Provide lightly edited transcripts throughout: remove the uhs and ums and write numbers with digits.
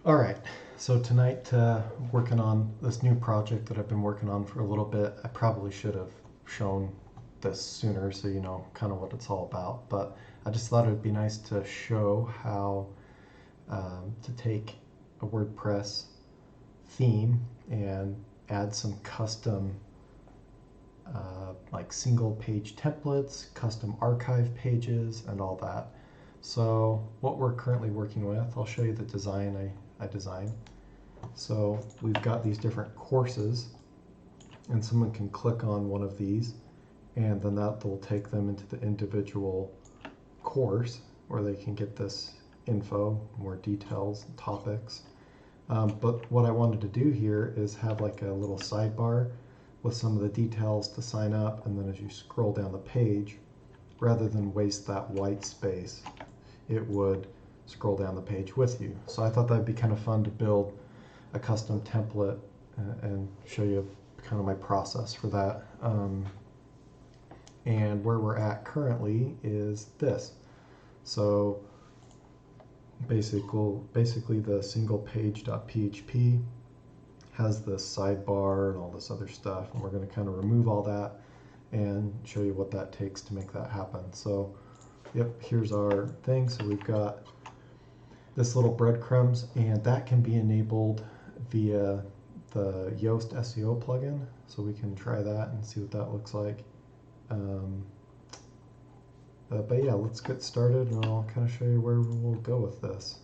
All right, so tonight working on this new project that I've been working on for a little bit. I probably should have shown this sooner so you know kind of what it's all about, but I just thought it would be nice to show how to take a WordPress theme and add some custom like single page templates, custom archive pages, and all that. So what we're currently working with, I'll show you the design I designed. So we've got these different courses, and someone can click on one of these, and then that will take them into the individual course where they can get this info, more details, topics. But what I wanted to do here is have like a little sidebar with some of the details to sign up, and then as you scroll down the page, rather than waste that white space, it would scroll down the page with you. So I thought that'd be kind of fun to build a custom template and show you kind of my process for that. And where we're at currently is this. So basically the single page.php has this sidebar and all this other stuff, and we're going to kind of remove all that and show you what that takes to make that happen. So yep, here's our thing. So we've got this little breadcrumbs, and that can be enabled via the Yoast SEO plugin. So we can try that and see what that looks like. But yeah, let's get started, and I'll kind of show you where we'll go with this.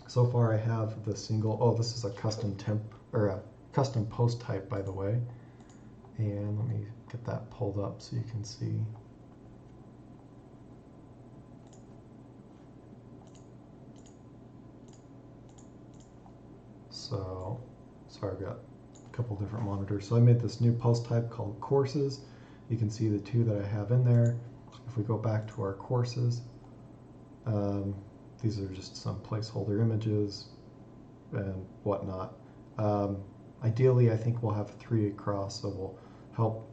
So far I have the single, oh, this is a custom temp, or a custom post type, by the way. And let me get that pulled up so you can see. So, sorry, I've got a couple different monitors. So I made this new post type called courses. You can see the two that I have in there. If we go back to our courses, these are just some placeholder images and whatnot. Ideally, I think we'll have 3 across, so we'll help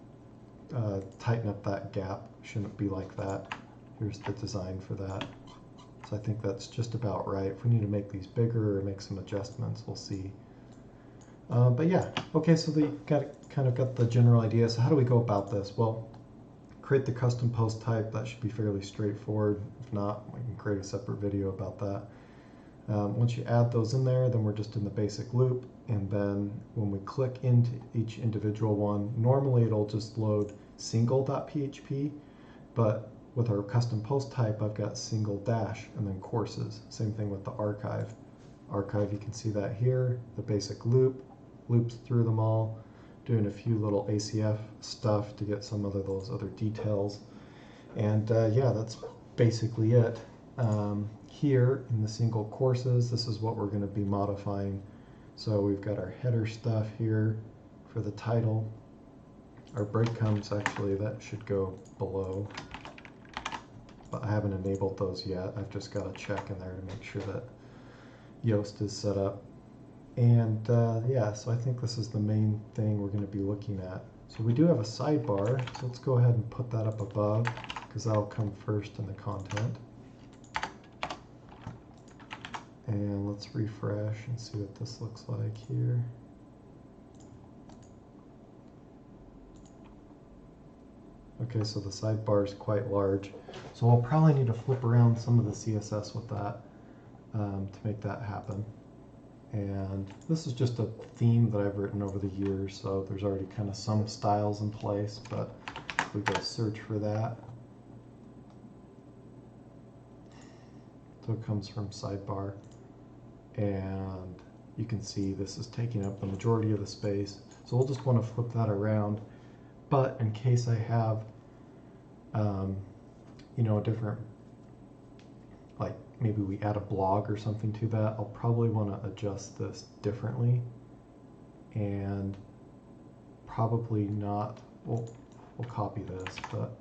tighten up that gap. Shouldn't be like that. Here's the design for that. So I think that's just about right. If we need to make these bigger or make some adjustments, we'll see. But yeah, okay, so we kind of got the general idea. So how do we go about this? Well, create the custom post type. That should be fairly straightforward. If not, we can create a separate video about that. Once you add those in there, then we're just in the basic loop. And then when we click into each individual one, normally it'll just load single.php, but with our custom post type, I've got single dash and then courses. Same thing with the archive. Archive, you can see that here. The basic loop loops through them all, doing a few little ACF stuff to get some of those other details. And yeah, that's basically it. Here in the single courses, this is what we're going to be modifying. So we've got our header stuff here for the title. Our breadcrumbs, actually, that should go below. But I haven't enabled those yet. I've just got to check in there to make sure that Yoast is set up. And yeah, so I think this is the main thing we're going to be looking at. So we do have a sidebar, so let's go ahead and put that up above, because that'll come first in the content. And let's refresh and see what this looks like here. Okay, so the sidebar is quite large. So I'll probably need to flip around some of the CSS with that to make that happen. And this is just a theme that I've written over the years, so there's already kind of some styles in place, but we go search for that. So it comes from Sidebar, and you can see this is taking up the majority of the space. So we'll just want to flip that around. But in case I have, you know, a different, like maybe we add a blog or something to that, I'll probably want to adjust this differently, and probably not, we'll copy this, but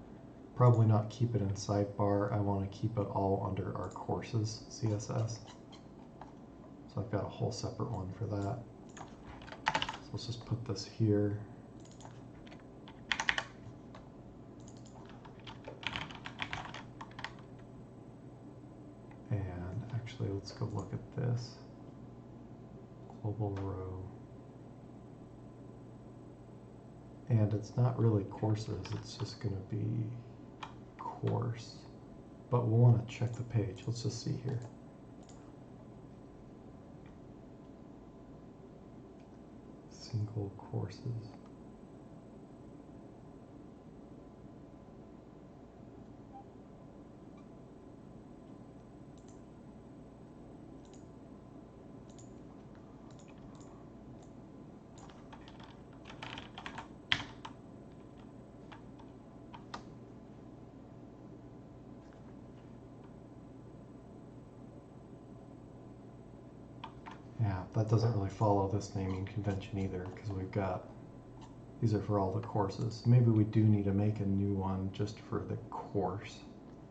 probably not keep it in Sidebar. I want to keep it all under our courses CSS. So I've got a whole separate one for that. So let's just put this here. And actually, let's go look at this. global row. And it's not really courses, it's just going to be course. But we'll want to check the page. Let's just see here. Single courses. Yeah, that doesn't really follow this naming convention either, because we've got, these are for all the courses. Maybe we do need to make a new one just for the course.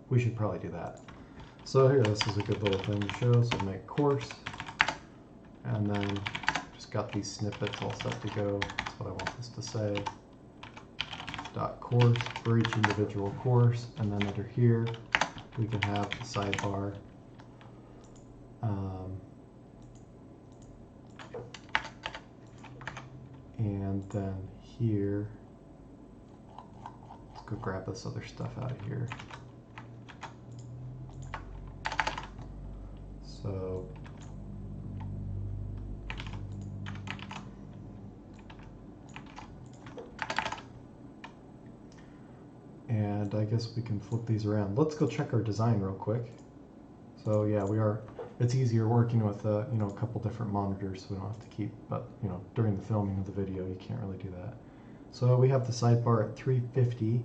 We should probably do that. So here, this is a good little thing to show. So make course, and then just got these snippets all set to go. That's what I want this to say. Dot course for each individual course, and then under here we can have the sidebar. And then here, let's go grab this other stuff out of here. So and I guess we can flip these around. Let's go check our design real quick. So yeah, it's easier working with a couple different monitors, so we don't have to keep, but during the filming of the video you can't really do that. So we have the sidebar at 350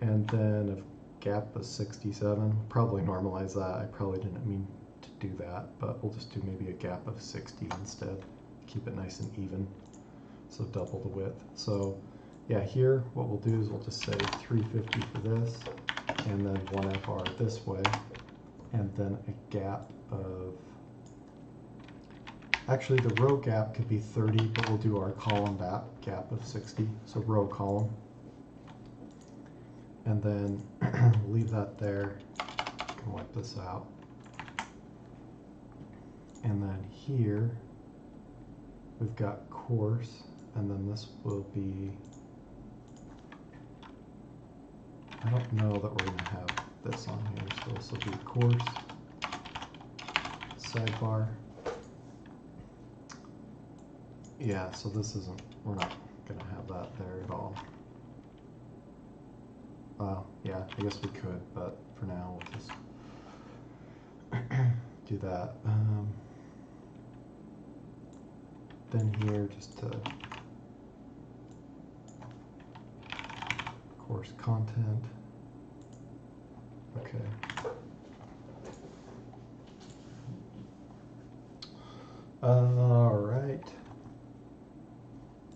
and then a gap of 67. Probably normalize that. I probably didn't mean to do that, but we'll just do maybe a gap of 60 instead. Keep it nice and even, so double the width. So yeah, here what we'll do is we'll just say 350 for this, and then 1FR this way, and then a gap of, actually the row gap could be 30, but we'll do our column gap of 60, so row column. And then leave that there, can wipe this out. And then here, we've got course, and then this will be, I don't know that we're going to have this on here, so this will be course, sidebar. Yeah, so this isn't, we're not going to have that there at all. Yeah, I guess we could, but for now we'll just do that. Then here, just to course content. Okay. All right.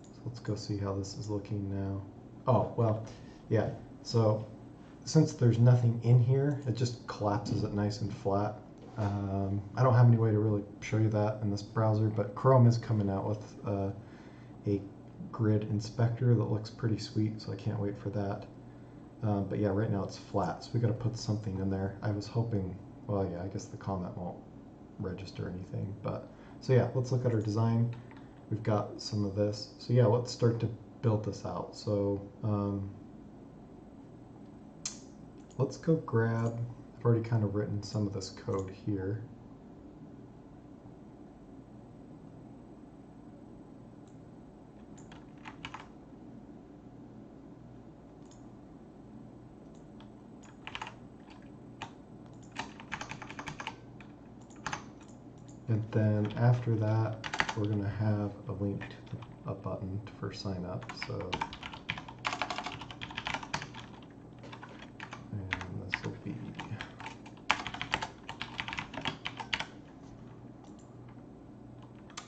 So let's go see how this is looking now. Oh, well, yeah. So since there's nothing in here, it just collapses it nice and flat. I don't have any way to really show you that in this browser, but Chrome is coming out with a grid inspector that looks pretty sweet, so I can't wait for that. But yeah, right now it's flat, so we got to put something in there. I was hoping, well, yeah, I guess the comment won't register anything, but so yeah, let's look at our design. We've got some of this, so yeah, let's start to build this out. So let's go grab, I've already kind of written some of this code here. And then after that, we're going to have a link to a button for sign up. So, and this will be,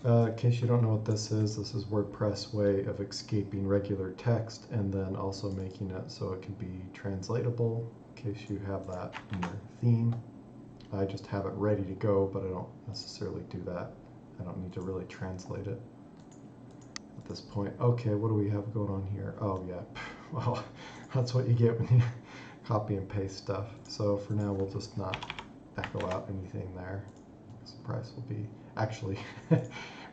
in case you don't know what this is WordPress way of escaping regular text and then also making it so it can be translatable, in case you have that in your theme. I just have it ready to go, but I don't necessarily do that. I don't need to really translate it at this point. Okay, what do we have going on here? Oh yeah, well, that's what you get when you copy and paste stuff. So for now, we'll just not echo out anything there. So the price will be, actually,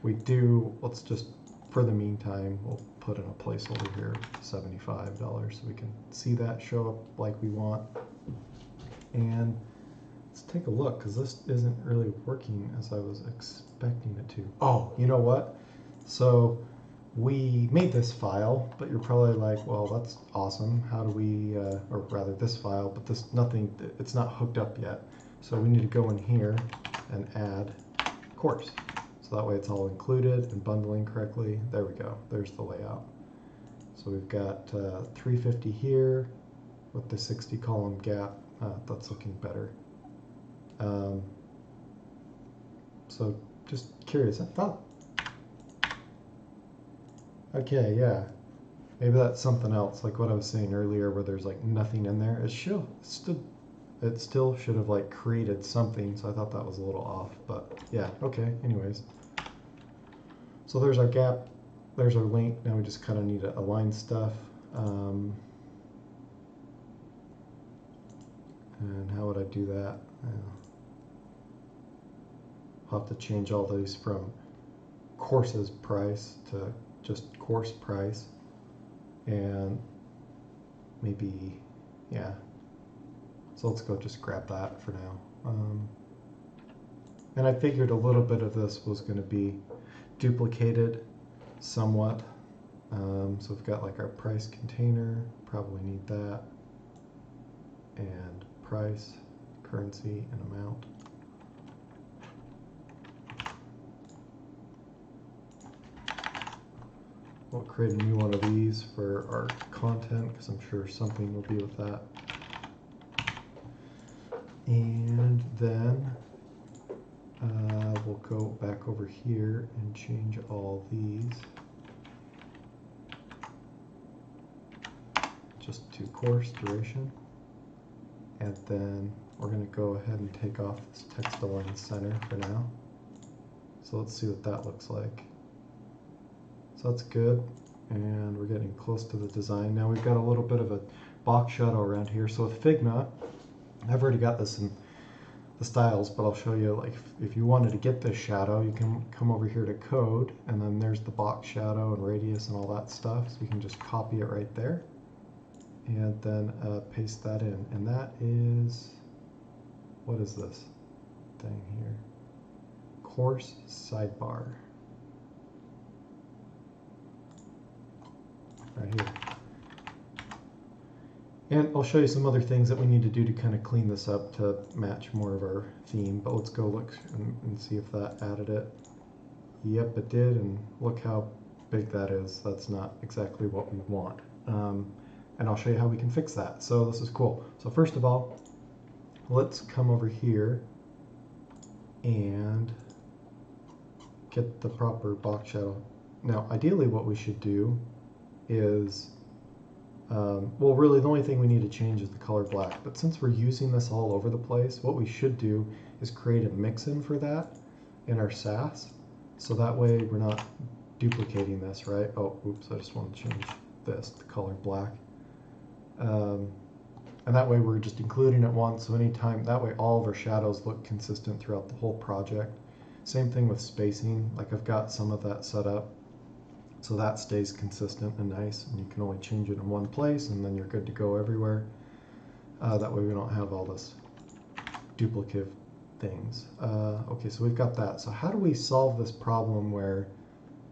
we do, let's just, for the meantime, we'll put in a placeholder here, $75, so we can see that show up like we want. And let's take a look, because this isn't really working as I was expecting it to. Oh, you know what? So we made this file, but you're probably like, well, that's awesome. How do we, or rather this file, but this nothing, it's not hooked up yet. So we need to go in here and add course. So that way it's all included and bundling correctly. There we go. There's the layout. So we've got 350 here with the 60 column gap. That's looking better. So just curious, I thought, okay, yeah, maybe that's something else, like what I was saying earlier where there's like nothing in there. It still should have like created something, so I thought that was a little off, but yeah, okay, anyways. So there's our gap, there's our link. Now we just kind of need to align stuff. And how would I do that? I'll have to change all these from courses price to just course price, and maybe, yeah. So let's go just grab that for now. And I figured a little bit of this was going to be duplicated somewhat. So we've got like our price container, probably need that, and price, currency, and amount. We'll create a new one of these for our content, because I'm sure something will be with that. And then we'll go back over here and change all these just to course duration. And then we're going to go ahead and take off this text align center for now. So let's see what that looks like. So that's good, and we're getting close to the design. Now we've got a little bit of a box shadow around here. So with Figma, I've already got this in the styles, but I'll show you, like, if you wanted to get this shadow, you can come over here to code, and then there's the box shadow and radius and all that stuff. So you can just copy it right there, and then paste that in. And that is, what is this thing here? Course sidebar. Right here. And I'll show you some other things that we need to do to kind of clean this up to match more of our theme, but let's go look and see if that added it. Yep, it did, and look how big that is. That's not exactly what we want. And I'll show you how we can fix that. So this is cool. So first of all, let's come over here and get the proper box shadow. Now, ideally what we should do is, well, really the only thing we need to change is the color black, but since we're using this all over the place, what we should do is create a mix-in for that in our SAS, so that way we're not duplicating this, right? Oh, oops, I just want to change this, the color black. And that way we're just including it once, so anytime, that way all of our shadows look consistent throughout the whole project. Same thing with spacing, like I've got some of that set up so that stays consistent and nice, and you can only change it in one place and then you're good to go everywhere. That way we don't have all this duplicative things. Okay, so we've got that. So how do we solve this problem where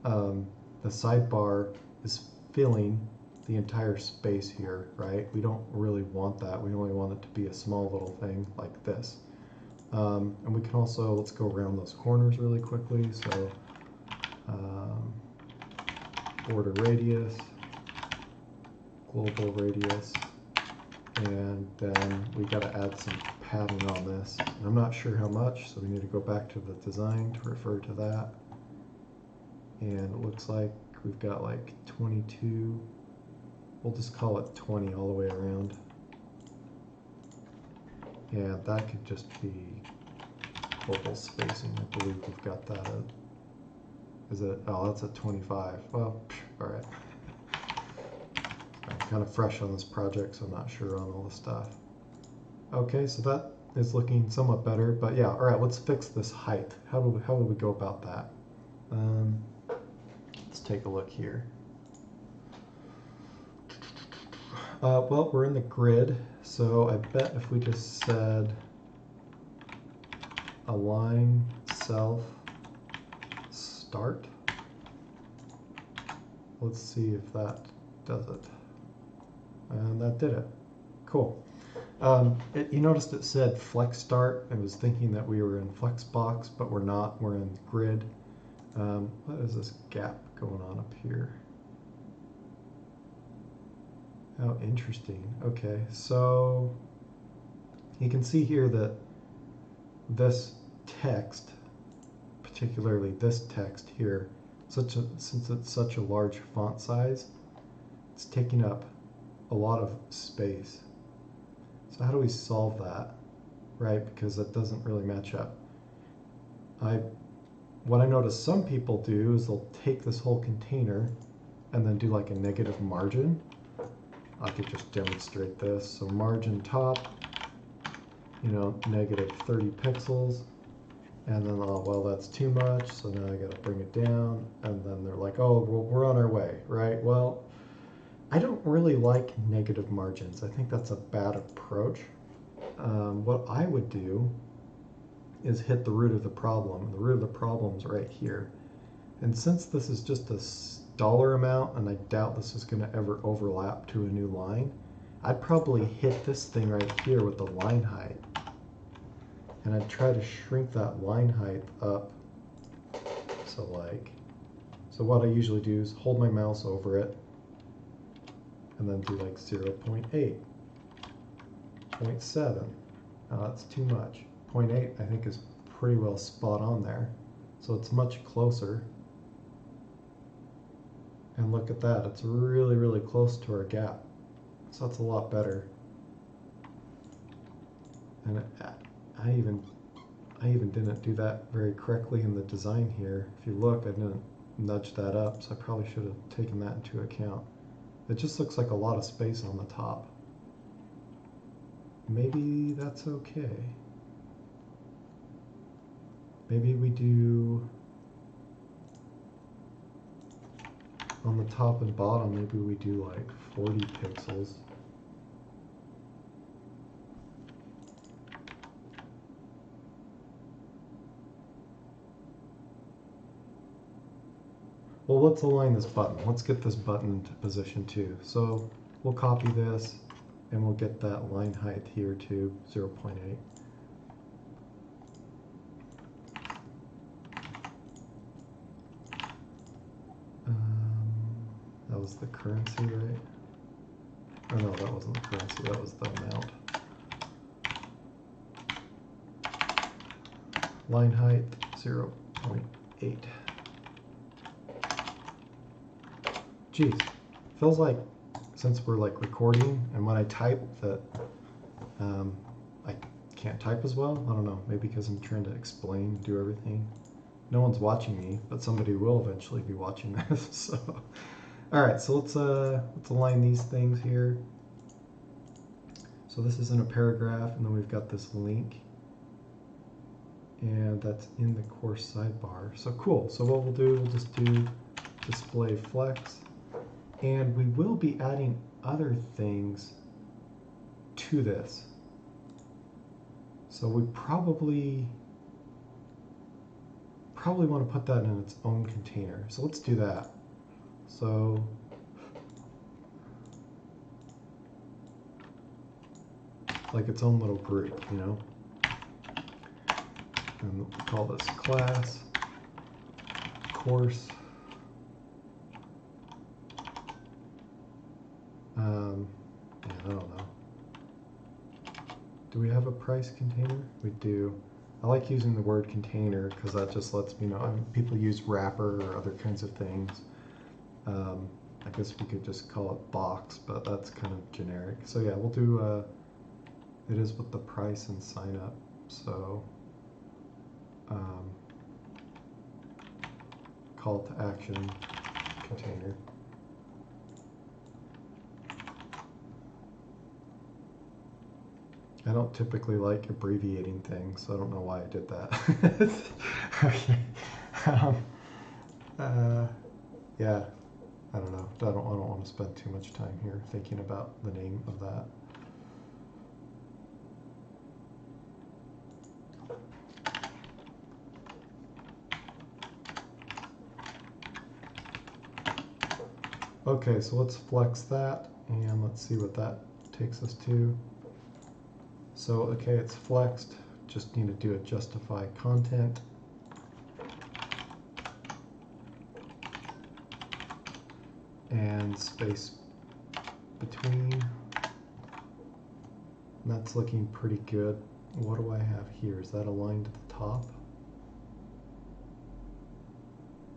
the sidebar is filling the entire space here, right? We don't really want that. We only want it to be a small little thing like this. And we can also, let's go around those corners really quickly. So border radius, global radius, and then we got to add some padding on this. And I'm not sure how much, so we need to go back to the design to refer to that. And it looks like we've got like 22. We'll just call it 20 all the way around. And that could just be global spacing. I believe we've got that at, is it, oh, that's at 25. Well, all right. I'm kind of fresh on this project, so I'm not sure on all the stuff. Okay, so that is looking somewhat better, but yeah, all right, let's fix this height. How do we go about that? Let's take a look here. Well, we're in the grid, so I bet if we just said align self start, let's see if that does it. And that did it. Cool. You noticed it said flex start. I was thinking that we were in Flexbox, but we're not. We're in grid. What is this gap going on up here? Oh, interesting. Okay, so you can see here that this text, particularly this text here, since it's such a large font size, it's taking up a lot of space. So how do we solve that, right? Because that doesn't really match up. What I notice some people do is they'll take this whole container and then do like a negative margin. I could just demonstrate this. So margin top, you know, negative 30 pixels. And then, oh, well, that's too much. So now I got to bring it down. And then they're like, oh, well, we're on our way, right? Well, I don't really like negative margins. I think that's a bad approach. What I would do is hit the root of the problem. The root of the problem is right here. And since this is just a dollar amount, and I doubt this is going to ever overlap to a new line, I'd probably hit this thing right here with the line height. And I'd try to shrink that line height up. So what I usually do is hold my mouse over it, and then do like 0.8, 0.7. Now that's too much. 0.8 I think is pretty well spot on there. So it's much closer. And look at that, it's really, really close to our gap. So that's a lot better. And I even didn't do that very correctly in the design here. If you look, I didn't nudge that up, so I probably should have taken that into account. It just looks like a lot of space on the top. Maybe that's okay. Maybe we do on the top and bottom, maybe we do like 40 pixels. Well, let's align this button. Let's get this button into position too. So we'll copy this and we'll get that line height here to 0.8. That was the currency, right? Oh no, that wasn't the currency, that was the amount. Line height 0.8. Geez, feels like since we're like recording and when I type that I can't type as well. I don't know, maybe because I'm trying to explain, do everything. No one's watching me, but somebody will eventually be watching this. So, all right, so let's align these things here. So this is in a paragraph, and then we've got this link, and that's in the course sidebar. So cool. So what we'll do, we'll just do display flex, and we will be adding other things to this. So we probably want to put that in its own container. So let's do that. So like its own little group, you know. And we'll call this class, course. Yeah, I don't know. Do we have a price container? We do. I like using the word container because that just lets me know. I mean, people use wrapper or other kinds of things. I guess we could just call it box, but that's kind of generic. So yeah, we'll do, it is with the price and sign up. So call to action container. I don't typically like abbreviating things, so I don't know why I did that. Okay. Um, yeah, I don't know. I don't want to spend too much time here thinking about the name of that. Okay, so let's flex that and let's see what that takes us to. So, okay, it's flexed. Just need to do a justify content. And space between. And that's looking pretty good. What do I have here? Is that aligned to the top?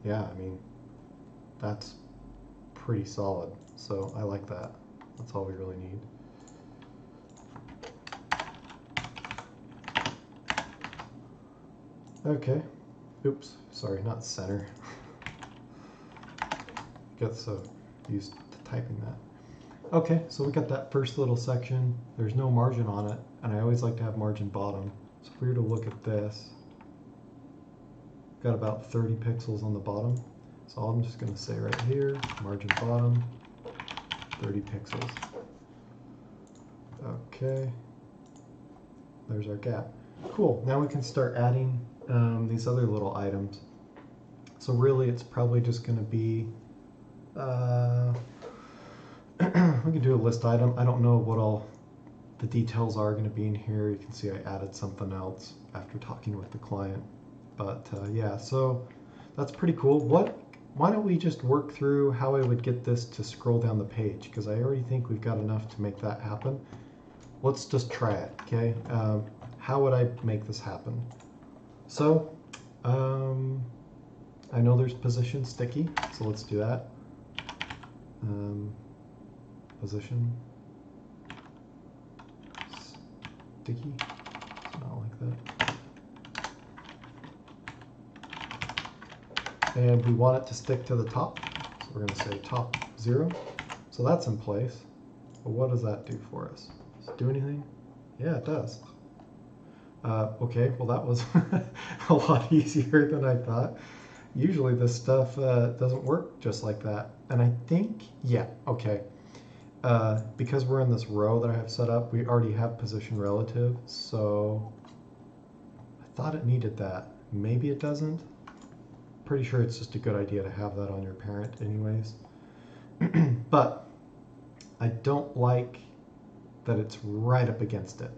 Yeah, I mean, that's pretty solid. So I like that. That's all we really need. Okay. Oops, sorry, not center. Get so used to typing that. Okay, so we got that first little section. There's no margin on it, and I always like to have margin bottom. So if we were to look at this, got about 30 pixels on the bottom. So I'm just going to say right here, margin bottom, 30 pixels. Okay, there's our gap. Cool, now we can start adding these other little items. So really it's probably just going to be, we can do a list item. I don't know what all the details are going to be in here. You can see I added something else after talking with the client. But yeah, so that's pretty cool. Why don't we just work through how I would get this to scroll down the page? Because I already think we've got enough to make that happen. Let's just try it, okay? How would I make this happen? So, I know there's position sticky, so let's do that. Position sticky, not like that. And we want it to stick to the top, so we're going to say top 0. So that's in place. But what does that do for us? Does it do anything? Yeah, it does. Okay, well that was a lot easier than I thought. Usually this stuff doesn't work just like that. And I think, yeah, okay. Because we're in this row that I have set up, we already have position relative, so I thought it needed that. Maybe it doesn't. Pretty sure it's just a good idea to have that on your parent anyways. But I don't like that it's right up against it.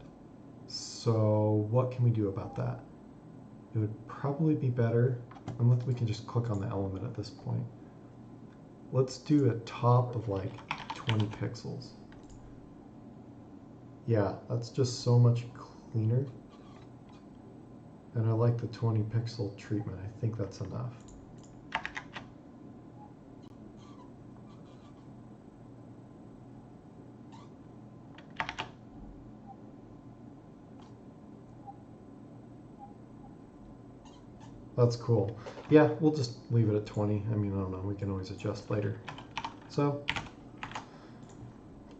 So what can we do about that? It would probably be better, unless we can just click on the element at this point. Let's do a top of like 20 pixels. Yeah, that's just so much cleaner. And I like the 20 pixel treatment. I think that's enough. That's cool. Yeah, we'll just leave it at 20. I mean, I don't know. We can always adjust later. So,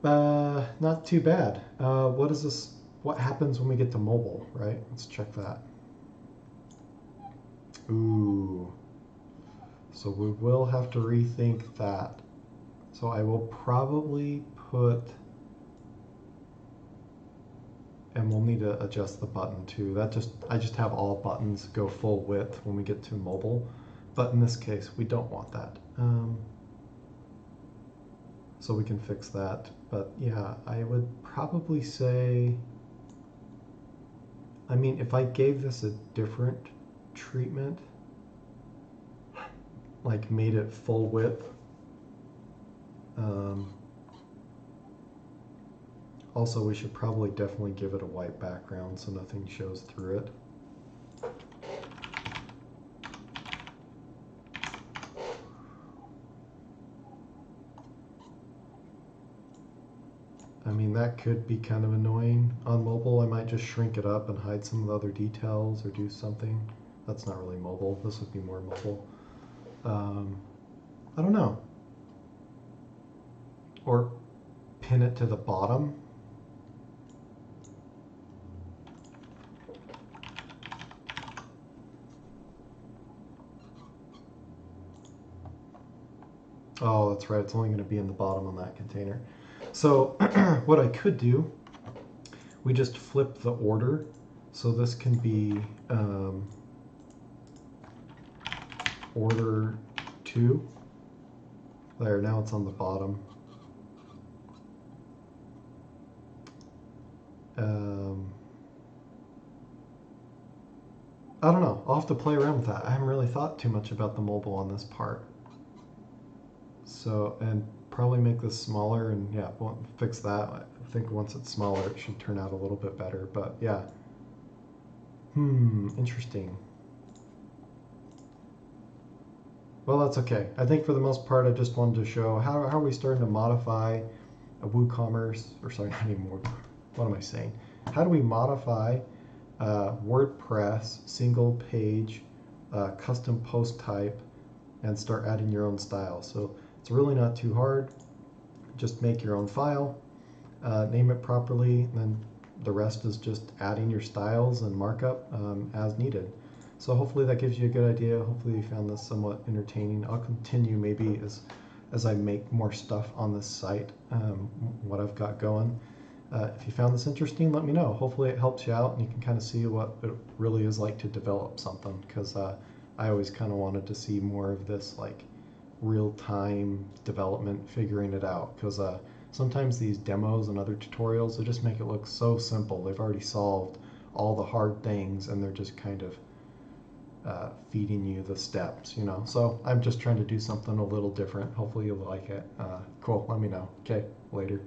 not too bad. What is this? What happens when we get to mobile, right? Let's check that. Ooh. So we will have to rethink that. So I will probably put, and we'll need to adjust the button too. I just have all buttons go full width when we get to mobile, but in this case we don't want that. So we can fix that. But yeah, I would probably say, I mean, if I gave this a different treatment, like made it full width, also we should probably definitely give it a white background so nothing shows through it. I mean, that could be kind of annoying on mobile. I might just shrink it up and hide some of the other details or do something. That's not really mobile. This would be more mobile. I don't know. Or pin it to the bottom. Oh, that's right. It's only going to be in the bottom on that container. So what I could do, we just flip the order. So this can be order 2. There, now it's on the bottom. I don't know. I'll have to play around with that. I haven't really thought too much about the mobile on this part. So, and probably make this smaller, and yeah, we'll fix that. I think once it's smaller, it should turn out a little bit better. But yeah. Interesting. Well, that's okay. I think for the most part, I just wanted to show how are we starting to modify a WooCommerce, or sorry, not even Word. What am I saying? How do we modify WordPress single page custom post type and start adding your own style? So it's really not too hard. Just make your own file, name it properly, and then the rest is just adding your styles and markup as needed. So hopefully that gives you a good idea. Hopefully you found this somewhat entertaining. I'll continue maybe as I make more stuff on this site, what I've got going. If you found this interesting, let me know. Hopefully it helps you out and you can kind of see what it really is like to develop something, because I always kind of wanted to see more of this like real-time development, figuring it out, because sometimes these demos and other tutorials, they just make it look so simple. They've already solved all the hard things and they're just kind of feeding you the steps, you know. So I'm just trying to do something a little different. Hopefully you'll like it. Cool, let me know. Okay, later.